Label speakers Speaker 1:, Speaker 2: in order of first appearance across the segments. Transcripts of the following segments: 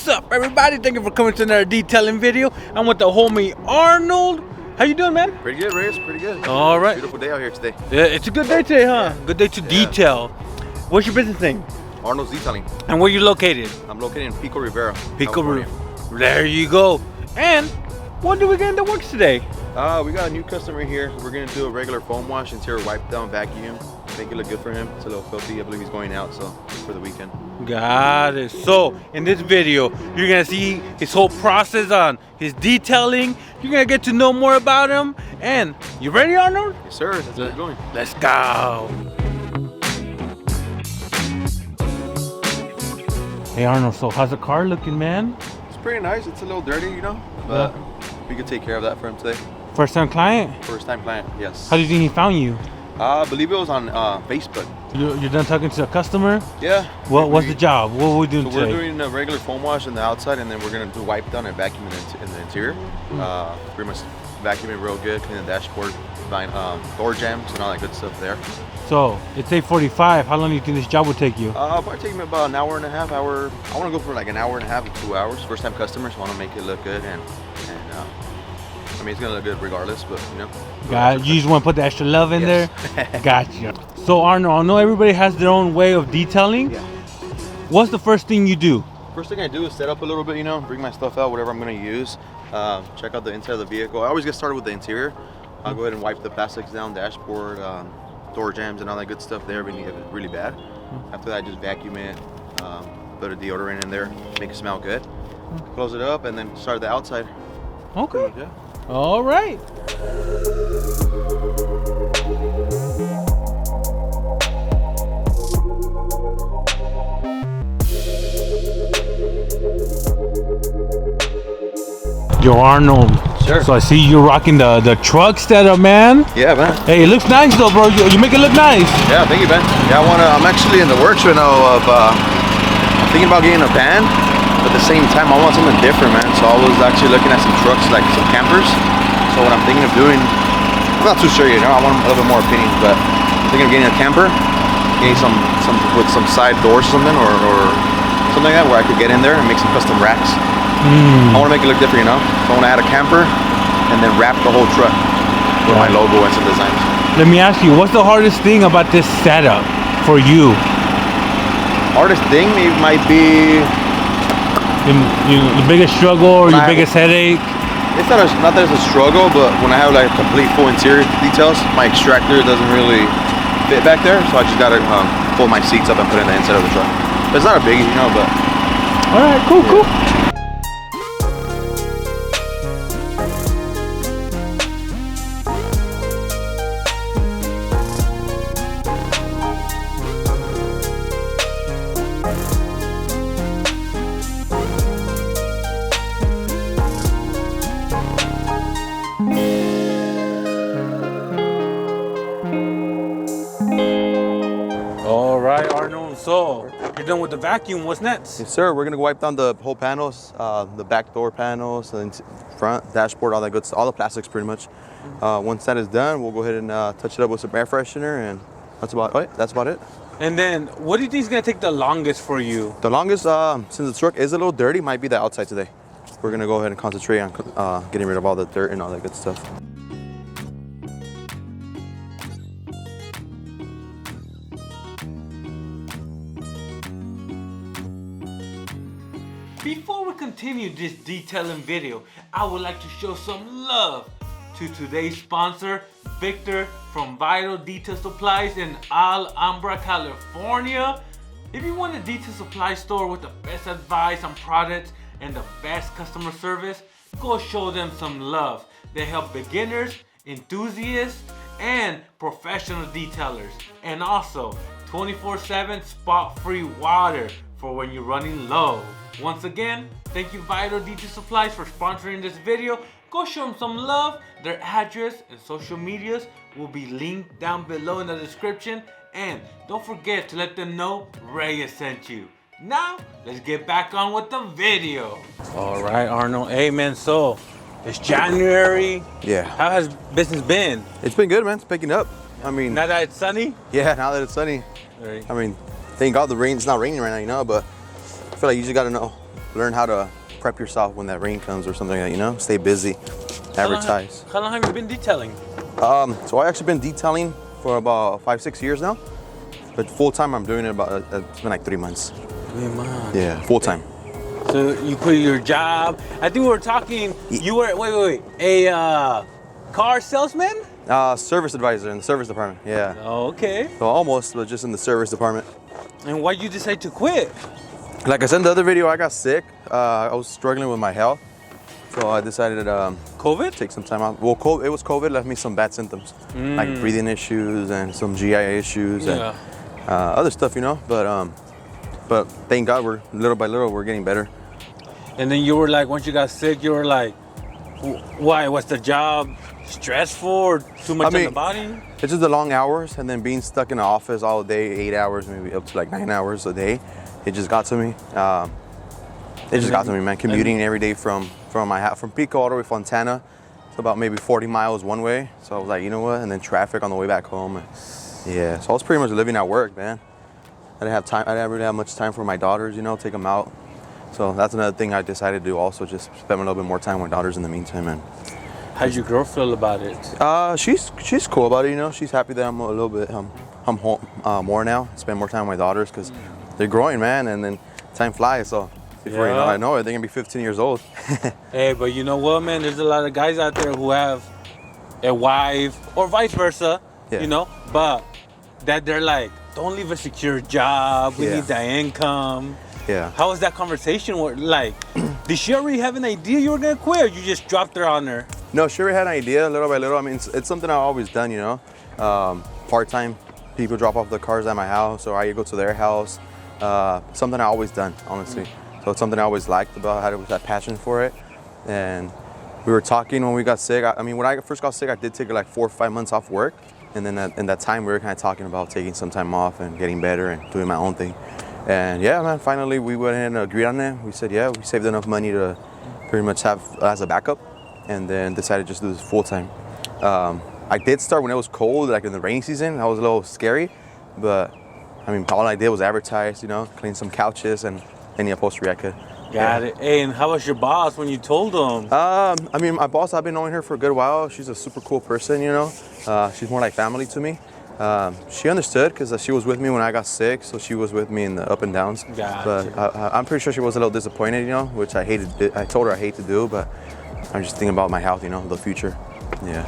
Speaker 1: What's up, everybody? Thank you for coming to another detailing video. I'm with the homie Arnold. How you doing, man?
Speaker 2: Pretty good, Reyes. Pretty good.
Speaker 1: All right.
Speaker 2: Beautiful day out here today.
Speaker 1: Yeah, it's a good day today, huh?
Speaker 2: Yeah.
Speaker 1: Good day to detail. What's your business name?
Speaker 2: Arnold's Detailing.
Speaker 1: And where you located?
Speaker 2: I'm located in Pico Rivera.
Speaker 1: Pico Rivera. There you go. And what do we get into works today?
Speaker 2: We got a new customer here. We're gonna do a regular foam wash, interior wipe down, vacuum, make it look good for him. It's a little filthy. I believe he's going out, so for the weekend.
Speaker 1: Got it. So in this video, you're gonna see his whole process on his detailing. You're gonna get to know more about him. And you ready, Arnold?
Speaker 2: Yes, sir. That's where we're going.
Speaker 1: Let's go. Hey Arnold, so how's the car looking, man?
Speaker 2: It's pretty nice. It's a little dirty, you know, but we could take care of that for him today.
Speaker 1: First time client?
Speaker 2: First time client, yes.
Speaker 1: How do you think he found you?
Speaker 2: I believe it was on Facebook.
Speaker 1: You're done talking to the customer?
Speaker 2: Yeah.
Speaker 1: What's the job? What are we doing today?
Speaker 2: We're doing a regular foam wash on the outside, and then we're gonna do wipe down and vacuum in the interior. Pretty much vacuum it real good, clean the dashboard, find door jams and all that good stuff there.
Speaker 1: So it's 8:45. How long do you think this job will take you?
Speaker 2: Probably take me about an hour and a half. I want to go for like an hour and a half to 2 hours. First time customers want to make it look good, and I mean it's gonna look good regardless, but you know.
Speaker 1: You just want to put the extra love in there? Gotcha. So Arnold, I know everybody has their own way of detailing.
Speaker 2: Yeah.
Speaker 1: What's the first thing you do?
Speaker 2: First thing I do is set up a little bit, you know, bring my stuff out, whatever I'm gonna use. Check out the inside of the vehicle. I always get started with the interior. I'll go ahead and wipe the plastics down, dashboard, door jams and all that good stuff there if it's really bad. After that, I just vacuum it, put a deodorant in there, make it smell good. Close it up and then start the outside.
Speaker 1: Okay.
Speaker 2: Yeah.
Speaker 1: All right. Yo, Arnold.
Speaker 2: Sure.
Speaker 1: So I see you rocking the truck setup, man.
Speaker 2: Yeah, man.
Speaker 1: Hey, it looks nice though, bro. You make it look nice.
Speaker 2: Yeah, thank you, man. Yeah, I'm actually in the works right now of I'm thinking about getting a van, but at the same time I want something different, man. So I was actually looking at some trucks, like some campers. So what I'm thinking of doing, I'm not too sure, you know. I want a little bit more opinions, but I'm thinking of getting a camper, getting some with some side doors or something, or something like that, where I could get in there and make some custom racks. I want to make it look different, you know. So I want to add a camper and then wrap the whole truck with my logo and some designs.
Speaker 1: Let me ask you, what's the hardest thing about this setup for you?
Speaker 2: Hardest thing might be
Speaker 1: the biggest struggle or your biggest headache?
Speaker 2: It's not that it's a struggle, but when I have like complete full interior details, my extractor doesn't really fit back there, so I just gotta pull my seats up and put it in the inside of the truck. But it's not a biggie, you know, but.
Speaker 1: All right, cool, cool. All right, Arnold. So you're done with the vacuum. What's next?
Speaker 2: Yes, sir. We're gonna go wipe down the whole panels, the back door panels, and front dashboard, all that good stuff, all the plastics, pretty much. Once that is done, we'll go ahead and touch it up with some air freshener, and that's about it. That's about it.
Speaker 1: And then, what do you think is gonna take the longest for you?
Speaker 2: The longest, since the truck is a little dirty, might be the outside today. We're gonna go ahead and concentrate on getting rid of all the dirt and all that good stuff.
Speaker 1: Before we continue this detailing video, I would like to show some love to today's sponsor, Victor from Vital Detail Supplies in Alhambra, California. If you want a detail supply store with the best advice on products and the best customer service, go show them some love. They help beginners, enthusiasts, and professional detailers. And also 24/7 spot-free water for when you're running low. Once again, thank you Vital Detail Supplies for sponsoring this video. Go show them some love. Their address and social medias will be linked down below in the description. And don't forget to let them know Reyes sent you. Now, let's get back on with the video. All right, Arnold. Hey, man, so it's January.
Speaker 2: Yeah.
Speaker 1: How has business been?
Speaker 2: It's been good, man. It's picking up. I mean,
Speaker 1: Now that it's sunny?
Speaker 2: yeah, now that it's sunny.
Speaker 1: Right.
Speaker 2: I mean, thank God the rain's not raining right now, you know, but I feel like you just gotta know learn how to prep yourself when that rain comes or something like that, you know? Stay busy, advertise.
Speaker 1: How long have you been detailing?
Speaker 2: So I actually been detailing for about 5-6 years now. But full time, I'm doing it about, it's been like 3 months.
Speaker 1: 3 months.
Speaker 2: Yeah, full time.
Speaker 1: So you quit your job. I think we were talking, you were, wait, a car salesman?
Speaker 2: Service advisor in the service department, yeah.
Speaker 1: Oh, okay.
Speaker 2: So almost, but just in the service department.
Speaker 1: And why'd you decide to quit?
Speaker 2: Like I said in the other video, I got sick. I was struggling with my health. So I decided to
Speaker 1: COVID?
Speaker 2: take some time out. Well, it was COVID, left me some bad symptoms. Like breathing issues and some GI issues and other stuff, you know. But thank God, we're little by little, we're getting better.
Speaker 1: And then you were like, once you got sick, you were like, why? Was the job stressful or too much on the body?
Speaker 2: It's just the long hours and then being stuck in the office all day, 8 hours, maybe up to like 9 hours a day. It just got to me. It just got to me, man. Commuting every day from Pico all the way to Fontana. It's about maybe 40 miles one way. So I was like, you know what? And then traffic on the way back home. And yeah, so I was pretty much living at work, man. I didn't have time. I didn't really have much time for my daughters, you know, take them out. So that's another thing I decided to do also, just spend a little bit more time with daughters in the meantime, man.
Speaker 1: How'd your girl feel about it?
Speaker 2: She's cool about it, you know. She's happy that I'm a little bit, I'm home more now, spend more time with my daughters because they're growing, man, and then time flies, so before you know it, they're gonna be 15 years old.
Speaker 1: Hey, but you know what, man? There's a lot of guys out there who have a wife or vice versa, you know, but that they're like, don't leave a secure job, we need that income.
Speaker 2: Yeah.
Speaker 1: How was that conversation? Like, did she already have an idea you were gonna quit, or you just dropped her on her?
Speaker 2: No, she already had an idea, little by little. I mean, it's something I've always done, you know. Part-time, people drop off the cars at my house, or I go to their house. Something I've always done, honestly. So it's something I always liked about, had that passion for it. And we were talking when we got sick. I mean, when I first got sick, I did take like 4 or 5 months off work. And then in that time, we were kind of talking about taking some time off and getting better and doing my own thing. And yeah, man, finally we went ahead and agreed on it. We said, yeah, we saved enough money to pretty much have as a backup, and then decided just to do this full time. I did start when it was cold, like in the rainy season. That was a little scary, but I mean, all I did was advertise, you know, clean some couches and any upholstery I could.
Speaker 1: Got it. Hey, and how was your boss when you told him?
Speaker 2: I mean, my boss, I've been knowing her for a good while. She's a super cool person, you know. She's more like family to me. She understood because she was with me when I got sick, so she was with me in the up and downs.
Speaker 1: Gotcha.
Speaker 2: But I'm pretty sure she was a little disappointed, you know, which I hated. I told her I hate to do, but I'm just thinking about my health, you know, the future. Yeah.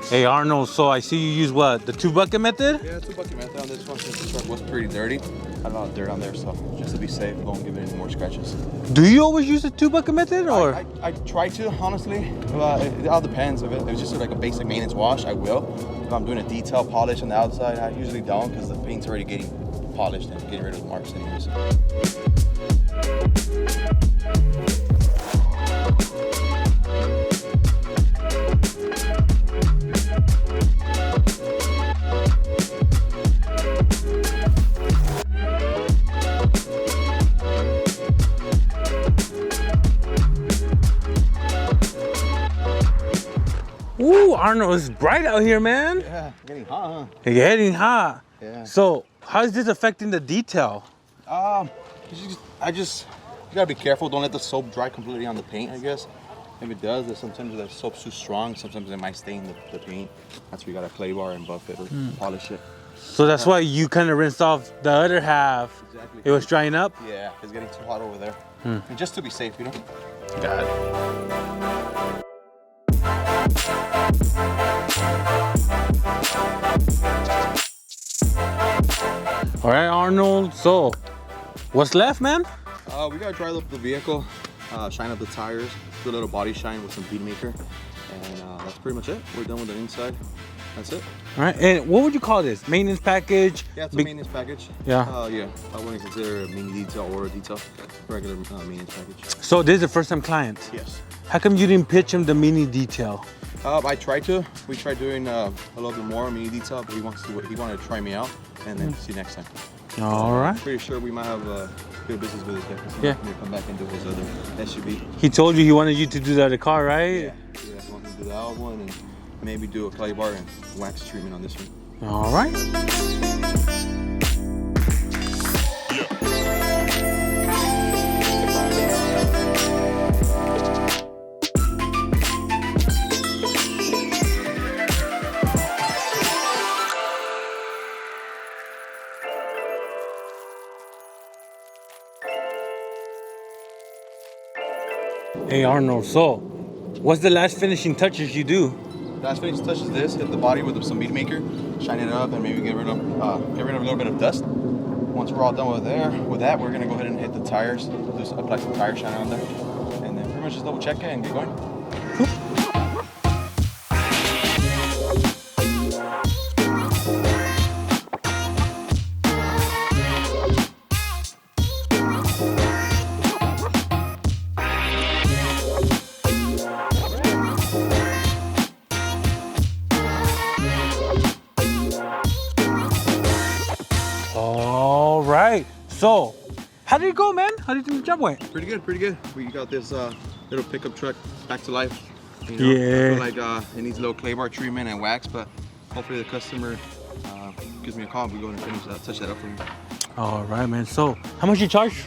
Speaker 1: Hey Arnold, so I see you use what? The 2-bucket method?
Speaker 2: Yeah, 2-bucket method on this one since the truck was pretty dirty. Had a lot of dirt on there, so just to be safe, don't give it any more scratches.
Speaker 1: Do you always use the 2-bucket method, or?
Speaker 2: I try to, honestly. It all depends. If it's just like a basic maintenance wash, I will. If I'm doing a detail polish on the outside, I usually don't because the paint's already getting polished and getting rid of the marks anyways.
Speaker 1: Ooh, Arnold, it's bright out here, man.
Speaker 2: Yeah, getting hot, huh?
Speaker 1: Getting hot.
Speaker 2: Yeah.
Speaker 1: So, how is this affecting the detail?
Speaker 2: You gotta be careful. Don't let the soap dry completely on the paint, I guess. If it does, sometimes the soap's too strong. Sometimes it might stain the paint. That's where you gotta clay bar and buff it or polish it.
Speaker 1: So that's why you kind of rinsed off the other half.
Speaker 2: Exactly.
Speaker 1: It was drying up?
Speaker 2: Yeah, it's getting too hot over there. And just to be safe, you know?
Speaker 1: Got it. All right, Arnold. So, what's left, man?
Speaker 2: We gotta dry up the vehicle, shine up the tires, do a little body shine with some bead maker, and that's pretty much it. We're done with the inside. That's it.
Speaker 1: All right, and what would you call this? Maintenance package?
Speaker 2: Yeah, it's a maintenance package.
Speaker 1: Yeah.
Speaker 2: Yeah, I wouldn't consider it a mini detail or a detail. Regular maintenance package.
Speaker 1: So this is a first-time client?
Speaker 2: Yes.
Speaker 1: How come you didn't pitch him the mini detail?
Speaker 2: I tried to. We tried doing a little bit more mini detail, but he wanted to try me out and then see next time.
Speaker 1: All right.
Speaker 2: Pretty sure we might have good business with this guy.
Speaker 1: Yeah.
Speaker 2: He's gonna come back and do his other SUV.
Speaker 1: He told you he wanted you to do the other car, right?
Speaker 2: Yeah. He wanted to do that one and maybe do a clay bar and wax treatment on this one.
Speaker 1: All right. Hey Arnold, so what's the last finishing touches you do?
Speaker 2: Last finishing touch is this: hit the body with some bead maker, shine it up, and maybe get rid of a little bit of dust. Once we're all done with that, we're gonna go ahead and hit the tires, just apply some tire shine on there, and then pretty much just double check it and get going.
Speaker 1: Cool. All right. So, how did it go, man? How did you think the job went?
Speaker 2: Pretty good, pretty good. We got this little pickup truck back to life. You know,
Speaker 1: Yeah.
Speaker 2: I feel like it needs a little clay bar treatment and wax, but hopefully the customer gives me a call and we go and finish that, touch that up for you.
Speaker 1: All right, man. So, how much you charge?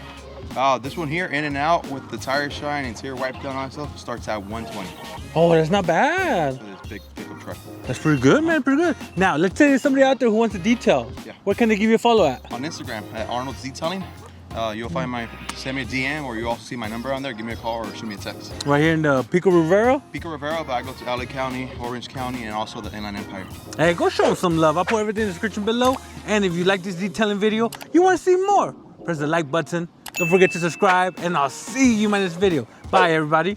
Speaker 2: This one here, in and out with the tire shine, interior wipe down on itself, starts at $120
Speaker 1: Oh, that's not bad.
Speaker 2: for this big pickup truck.
Speaker 1: That's pretty good, man. Pretty good. Now, let's say there's somebody out there who wants a detail.
Speaker 2: Yeah.
Speaker 1: Where can they give you a follow at?
Speaker 2: On Instagram at Arnold's Detailing. You'll find send me a DM, or you also see my number on there. Give me a call or shoot me a text.
Speaker 1: Right here in the Pico Rivera.
Speaker 2: Pico Rivera, but I go to LA County, Orange County, and also the Inland Empire.
Speaker 1: Hey, go show them some love. I'll put everything in the description below. And if you like this detailing video, you want to see more, press the like button. Don't forget to subscribe, and I'll see you in my next video. Bye, everybody.